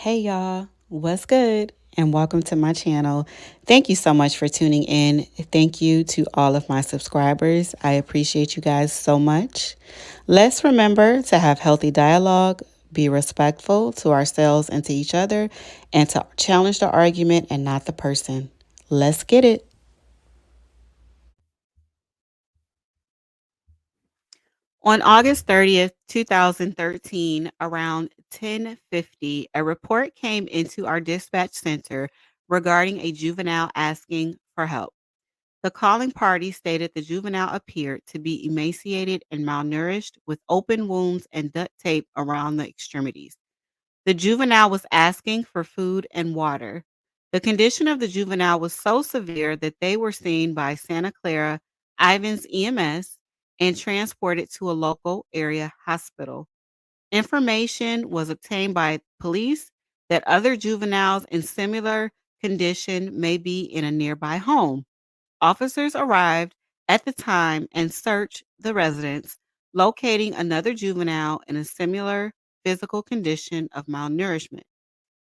Hey y'all, what's good? And welcome to my channel. Thank you so much for tuning in. Thank you to all of my subscribers. I appreciate you guys so much. Let's remember to have healthy dialogue, be respectful to ourselves and to each other, and to challenge the argument and not the person. Let's get it. On August 30th, 2013, around 10:50, a report came into our dispatch center regarding a juvenile asking for help. The calling party stated the juvenile appeared to be emaciated and malnourished with open wounds and duct tape around the extremities. The juvenile was asking for food and water. The condition of the juvenile was so severe that they were seen by Santa Clara Ivans EMS and transported to a local area hospital. Information was obtained by police that other juveniles in similar condition may be in a nearby home. Officers arrived at the time and searched the residence, locating another juvenile in a similar physical condition of malnourishment.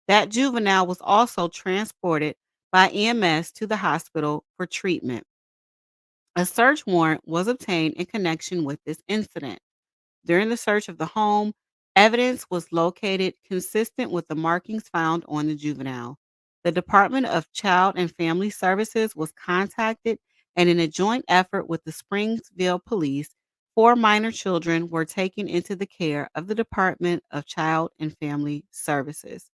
That juvenile was also transported by EMS to the hospital for treatment. A search warrant was obtained in connection with this incident. During the search of the home, evidence was located consistent with the markings found on the juvenile. The Department of Child and Family Services was contacted, and in a joint effort with the Springville Police, four minor children were taken into the care of the Department of Child and Family Services.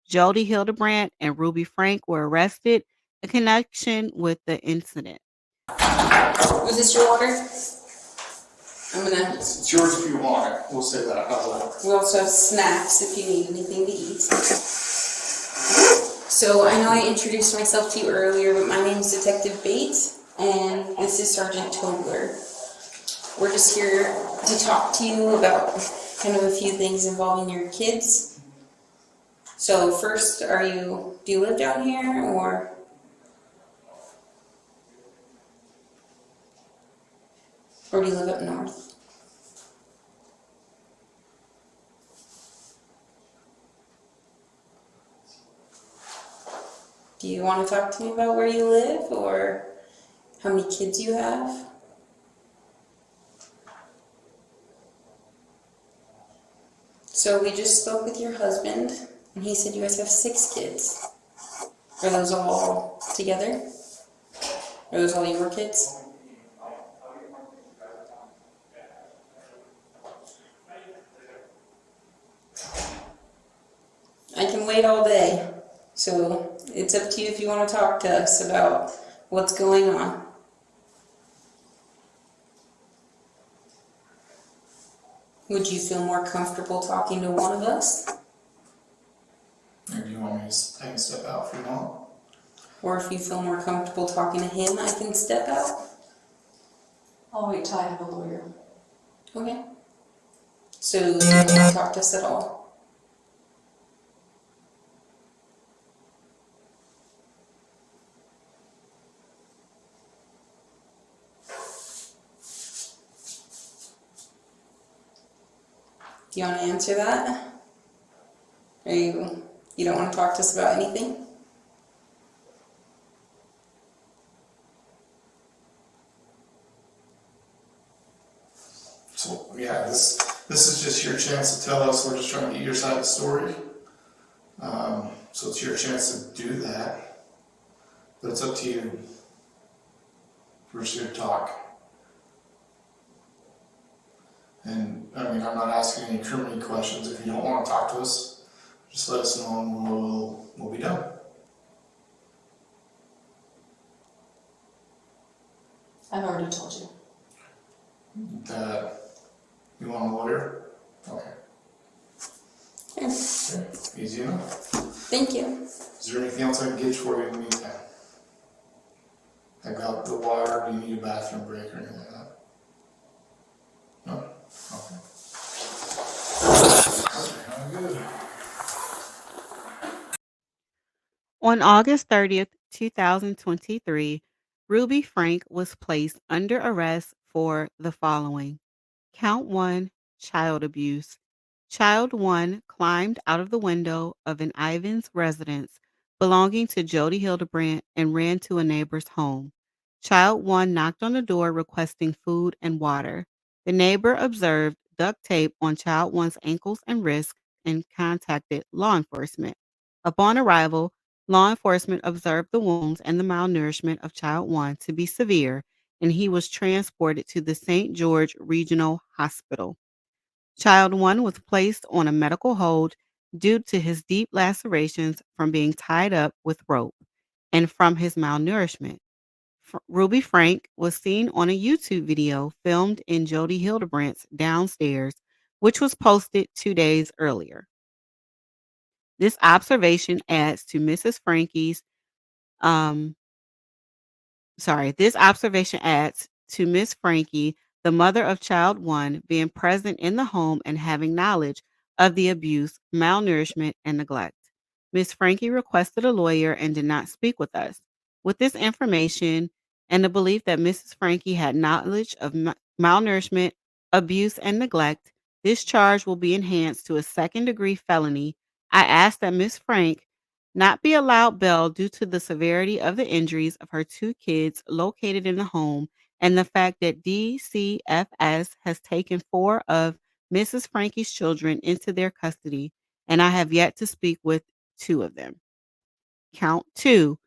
Jodi Hildebrandt and Ruby Frank were arrested in connection with the incident. Was this your water? I'm gonna. It's yours if you want it. We'll say that. How's that? We also have snacks if you need anything to eat. So I know I introduced myself to you earlier, but my name is Detective Bates, and this is Sergeant Tobler. We're just here to talk to you about kind of a few things involving your kids. So first, do you live down here or do you live up north? Do you want to talk to me about where you live or how many kids you have? So we just spoke with your husband, and he said you guys have 6 kids. Are those all together? Are those all your kids? I can wait all day, so it's up to you if you want to talk to us about what's going on. Would you feel more comfortable talking to one of us? Or do you want me to take a step out if you want? Or if you feel more comfortable talking to him, I can step out. I'll wait till I have a lawyer. Okay. So you don't want to talk to us at all? Do you want to answer that? Or you don't want to talk to us about anything? So yeah, this is just your chance to tell us. We're just trying to get your side of the story. So it's your chance to do that. But it's up to you. We're just here to talk. And I mean, I'm not asking any criminal questions. If you don't want to talk to us, just let us know and we'll be done. I've already told you. That you want a lawyer? Okay. Okay. Okay. Easy enough. Thank you. Is there anything else I can get for you in the meantime? I got the water. Do you need a bathroom break or anything like that? No? Okay. Good. On August 30th, 2023, Ruby Frank was placed under arrest for the following: Count 1, child abuse; Child 1 climbed out of the window of an Ivins residence belonging to Jodi Hildebrandt and ran to a neighbor's home. Child 1 knocked on the door requesting food and water. The neighbor observed duct tape on Child 1's ankles and wrists and contacted law enforcement. Upon arrival, law enforcement observed the wounds and the malnourishment of Child 1 to be severe, and he was transported to the St. George Regional Hospital. Child 1 was placed on a medical hold due to his deep lacerations from being tied up with rope and from his malnourishment. Ruby Frank was seen on a YouTube video filmed in Jodi Hildebrandt's downstairs, which was posted 2 days earlier. This observation adds to Mrs. Frankie's um, this observation adds to Miss Frankie, the mother of child 1, being present in the home and having knowledge of the abuse, malnourishment, and neglect. Miss Frankie requested a lawyer and did not speak with us. With this information and the belief that Mrs. Frankie had knowledge of malnourishment, abuse, and neglect, this charge will be enhanced to a second-degree felony. I ask that Miss Frank not be allowed bail due to the severity of the injuries of her 2 kids located in the home and the fact that DCFS has taken 4 of Mrs. Frankie's children into their custody, and I have yet to speak with 2 of them. Count 2,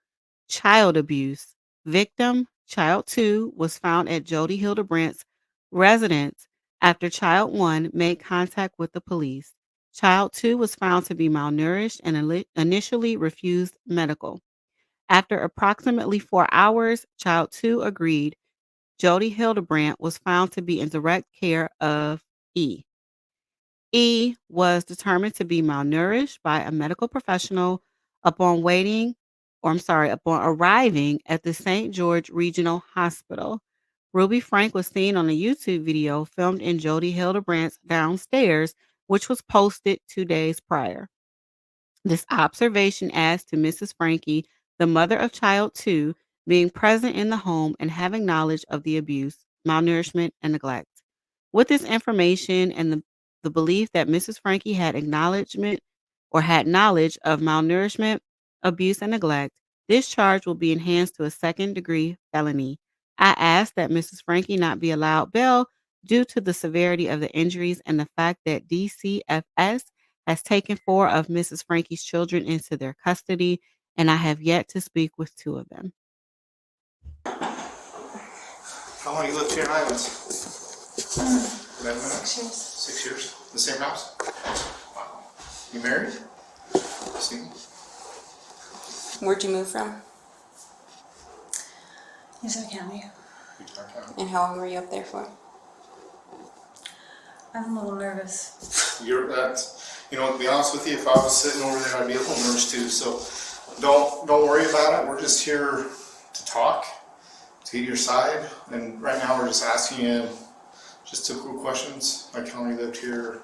child abuse. Victim, child 2, was found at Jodi Hildebrandt's residence after child 1 made contact with the police. Child 2 was found to be malnourished and initially refused medical. After approximately 4 hours, child 2 agreed. Jodi Hildebrandt was found to be in direct care of E. E was determined to be malnourished by a medical professional upon upon arriving at the St. George Regional Hospital. Ruby Frank was seen on a YouTube video filmed in Jodi Hildebrandt's downstairs, which was posted 2 days prior. This observation adds to Mrs. Frankie, the mother of child 2, being present in the home and having knowledge of the abuse, malnourishment, and neglect. With this information and the belief that Mrs. Frankie had acknowledgement or had knowledge of malnourishment, abuse, and neglect, this charge will be enhanced to a second-degree felony. I ask that Mrs. Frankie not be allowed bail due to the severity of the injuries and the fact that DCFS has taken 4 of Mrs. Frankie's children into their custody, and I have yet to speak with 2 of them. How long you lived here in Islands? 11 minutes? 6 years. 6 years? The same house? Wow. You married? Single? Where'd you move from? Utah County. Utah County. And how long were you up there for? I'm a little nervous. You're to be honest with you, if I was sitting over there, I'd be a little nervous too. So don't worry about it. We're just here to talk, to get your side. And right now we're just asking you just typical questions, like how long you lived here,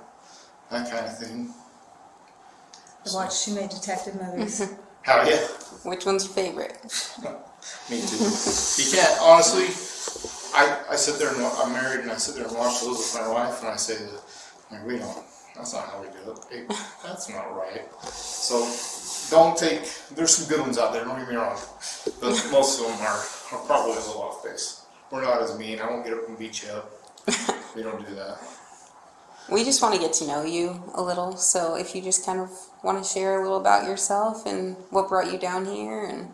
that kind of thing. I watched too many detective movies. How you? Which one's your favorite? Me too. You can't, honestly, I sit there and I'm married and I sit there and watch those with my wife and I say, like, we don't, that's not how we do it. Hey, that's not right. So there's some good ones out there, don't get me wrong. But most of them are probably a little off base. We're not as mean. I won't get up and beat you up. We don't do that. We just want to get to know you a little, so if you just kind of want to share a little about yourself and what brought you down here. And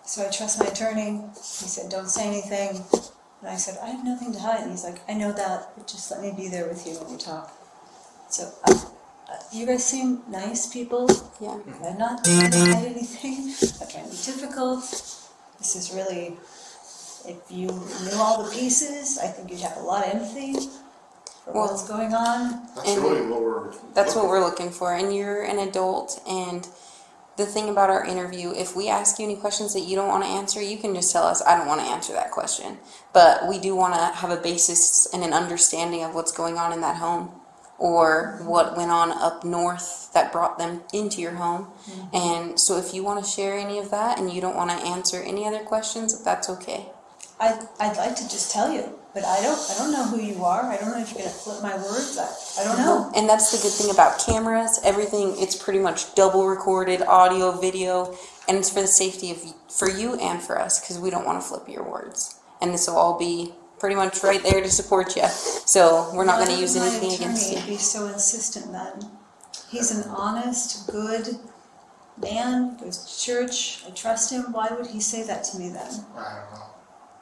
So I trust my attorney. He said, don't say anything. And I said, I have nothing to hide. And he's like, I know that, but just let me be there with you when we talk. So you guys seem nice people. Yeah. I'm not trying to hide anything. I'm not trying to be difficult. This is really, if you knew all the pieces, I think you'd have a lot of empathy for what's going on. That's really what we're looking for. And you're an adult, and the thing about our interview, if we ask you any questions that you don't want to answer, you can just tell us, I don't want to answer that question. But we do want to have a basis and an understanding of what's going on in that home, or what went on up north that brought them into your home. And so if you want to share any of that and you don't want to answer any other questions, that's okay. I'd like to just tell you, but I don't know who you are. I don't know if you're gonna flip my words. I don't know. And that's the good thing about cameras. Everything, it's pretty much double recorded, audio, video, and it's for the safety of for you and for us, because we don't want to flip your words. And this will all be pretty much right there to support you. So we're not going to use anything against you. Why would my attorney be so insistent then? He's an honest, good man, goes to church, I trust him. Why would he say that to me then? I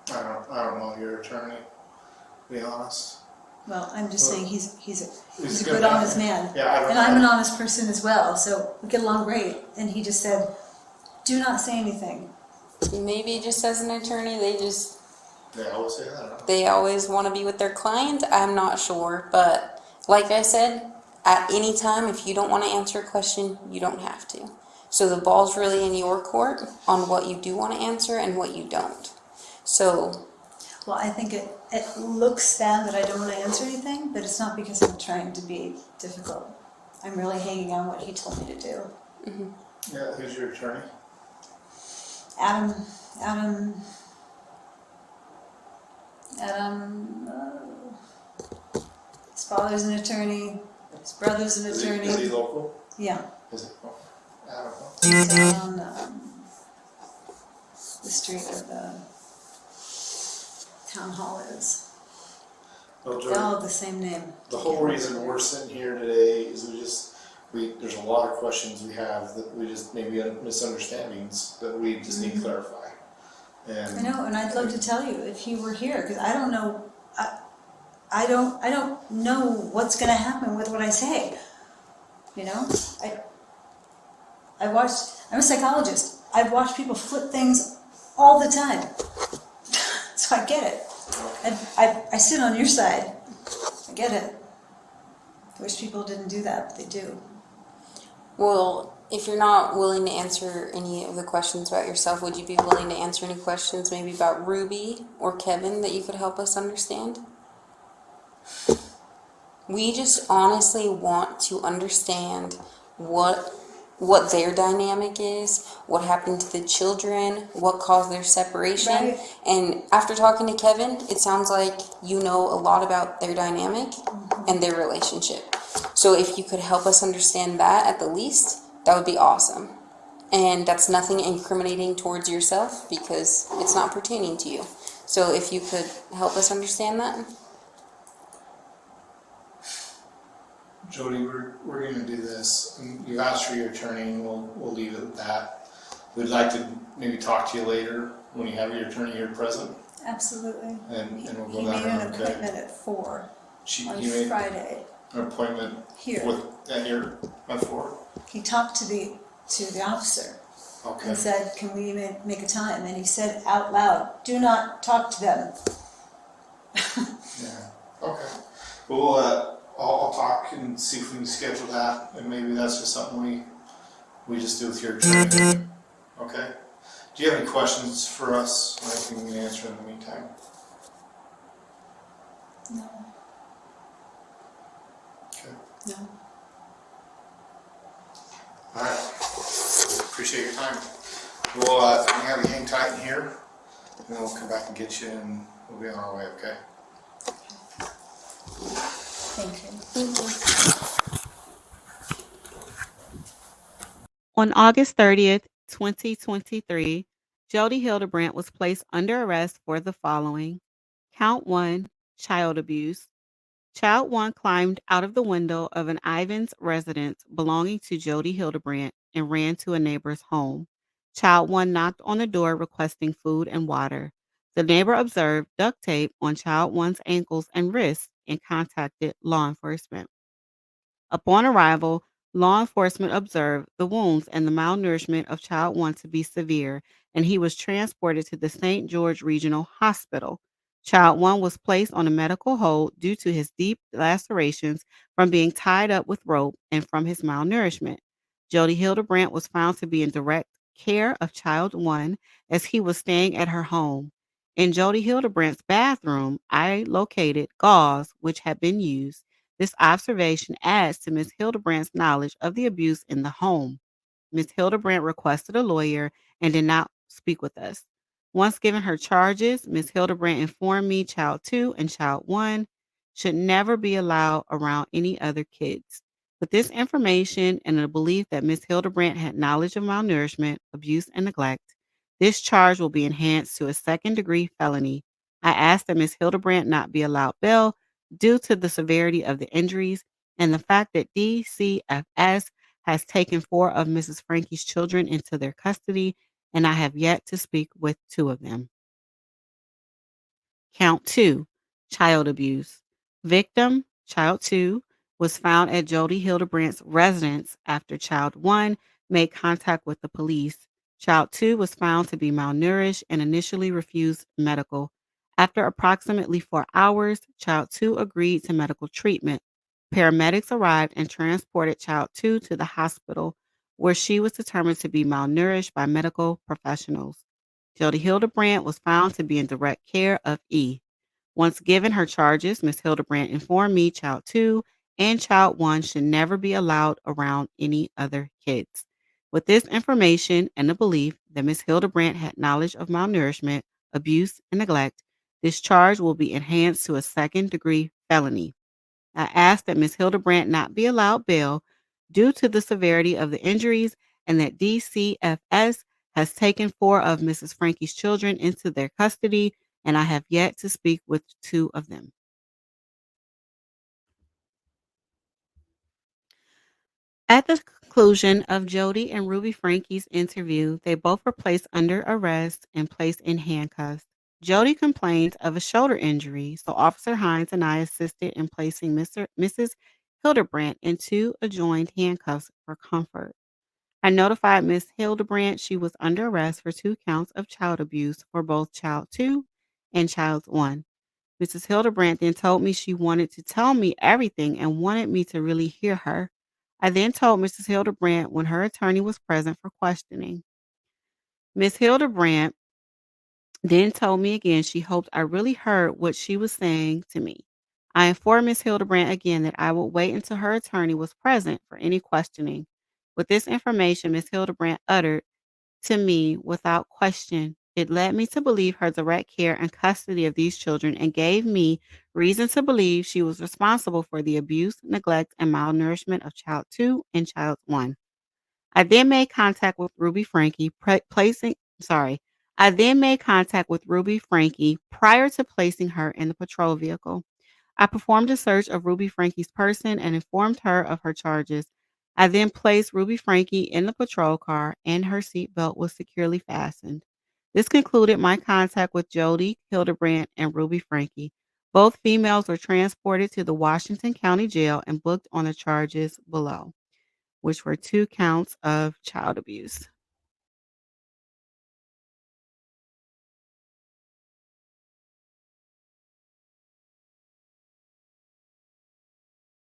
don't know. I don't know your attorney, to be honest. Well, I'm just saying he's He's a good, honest man. Yeah, I don't And know. I'm an honest person as well, so we get along great. And he just said, do not say anything. Maybe just as an attorney, They always say that. Huh? they always want to be with their client. I'm not sure, but like I said, at any time, if you don't want to answer a question, you don't have to. So the ball's really in your court on what you do want to answer and what you don't. So, Well, I think it looks bad that I don't want to answer anything, but it's not because I'm trying to be difficult. I'm really hanging on what he told me to do. Yeah, who's your attorney? Adam, his father's an attorney, his brother's an attorney. Is he local? Yeah, Is it? Oh, I don't know. he's on the street where the town hall is. Well, They Jordan, all have the same name. the whole reason we're sitting here today is there's a lot of questions we have that we just maybe misunderstandings that we just need to clarify. And I know, and I'd love to tell you if he were here, because I don't know. I don't know what's going to happen with what I say. You know, I'm a psychologist. I've watched people flip things all the time, so I get it. I sit on your side. I get it. I wish people didn't do that, but they do. well, if you're not willing to answer any of the questions about yourself, would you be willing to answer any questions maybe about Ruby or Kevin that you could help us understand? We just honestly want to understand what their dynamic is, what happened to the children, what caused their separation. Right. And after talking to Kevin, it sounds like you know a lot about their dynamic and their relationship. So if you could help us understand that at the least, that would be awesome. And that's nothing incriminating towards yourself because it's not pertaining to you. So if you could help us understand that. Jodi, we're going to do this. And you asked for your attorney, and we'll leave it at that. We'd like to maybe talk to you later when you have your attorney here present, Absolutely. and we'll He go made down an there. appointment at 4 on He made Friday. an appointment Here. here at 4. He talked to the officer Okay. and said, "Can we make a time?" And he said out loud, "Do not talk to them." Yeah. Okay. Well, I'll talk and see if we can schedule that, and maybe that's just something we just do with your attorney. Okay. Do you have any questions for us? Anything we can answer in the meantime? No. Okay. No. All right. Appreciate your time. We'll have you hang tight in here, and then we'll come back and get you, and we'll be on our way. Okay. Thank you. Thank you. On August 30th, 2023, Jodi Hildebrandt was placed under arrest for the following: Count 1, child abuse. Child 1 climbed out of the window of an Ivins residence belonging to Jodi Hildebrandt and ran to a neighbor's home. Child 1 knocked on the door requesting food and water. The neighbor observed duct tape on Child 1's ankles and wrists and contacted law enforcement. Upon arrival, law enforcement observed the wounds and the malnourishment of Child 1 to be severe, and he was transported to the St. George Regional Hospital. Child 1 was placed on a medical hold due to his deep lacerations from being tied up with rope and from his malnourishment. Jodi Hildebrandt was found to be in direct care of Child 1 as he was staying at her home. In Jodi Hildebrandt's bathroom, I located gauze which had been used. This observation adds to Ms. Hildebrandt's knowledge of the abuse in the home. Ms. Hildebrandt requested a lawyer and did not speak with us. Once given her charges, Ms. Hildebrandt informed me child 2 and child 1 should never be allowed around any other kids. With this information and the belief that Ms. Hildebrandt had knowledge of malnourishment, abuse, and neglect, this charge will be enhanced to a second-degree felony. I ask that Ms. Hildebrandt not be allowed bail due to the severity of the injuries and the fact that DCFS has taken 4 of Mrs. Frankie's children into their custody, and I have yet to speak with 2 of them. Count 2, child abuse. Victim, child 2, was found at Jodi Hildebrandt's residence after child 1 made contact with the police. Child 2 was found to be malnourished and initially refused medical. After approximately 4 hours, child 2 agreed to medical treatment. Paramedics arrived and transported child 2 to the hospital, where she was determined to be malnourished by medical professionals. Jodi Hildebrandt was found to be in direct care of E. Once given her charges, Ms. Hildebrandt informed me child 2 and child 1 should never be allowed around any other kids. With this information and the belief that Ms. Hildebrandt had knowledge of malnourishment, abuse, and neglect, this charge will be enhanced to a second-degree felony. I ask that Ms. Hildebrandt not be allowed bail due to the severity of the injuries and that DCFS has taken 4 of Mrs. Frankie's children into their custody, and I have yet to speak with 2 of them. At the conclusion of Jodi and Ruby Frankie's interview, they both were placed under arrest and placed in handcuffs. Jodi complained of a shoulder injury, so Officer Hines and I assisted in placing Mrs. Hildebrandt in 2 adjoined handcuffs for comfort. I notified Miss Hildebrandt she was under arrest for 2 counts of child abuse for both child 2 and child 1. Mrs. Hildebrandt then told me she wanted to tell me everything and wanted me to really hear her. I then told Mrs. Hildebrandt when her attorney was present for questioning. Miss Hildebrandt then told me again she hoped I really heard what she was saying to me. I informed Miss Hildebrandt again that I would wait until her attorney was present for any questioning. With this information Miss Hildebrandt uttered to me without question, it led me to believe her direct care and custody of these children and gave me reason to believe she was responsible for the abuse, neglect, and malnourishment of child 2 and child 1. I then made contact with Ruby Frankie, I then made contact with Ruby Frankie prior to placing her in the patrol vehicle. I performed a search of Ruby Frankie's person and informed her of her charges. I then placed Ruby Frankie in the patrol car and her seatbelt was securely fastened. This concluded my contact with Jodi Hildebrandt and Ruby Frankie. Both females were transported to the Washington County Jail and booked on the charges below, which were 2 counts of child abuse.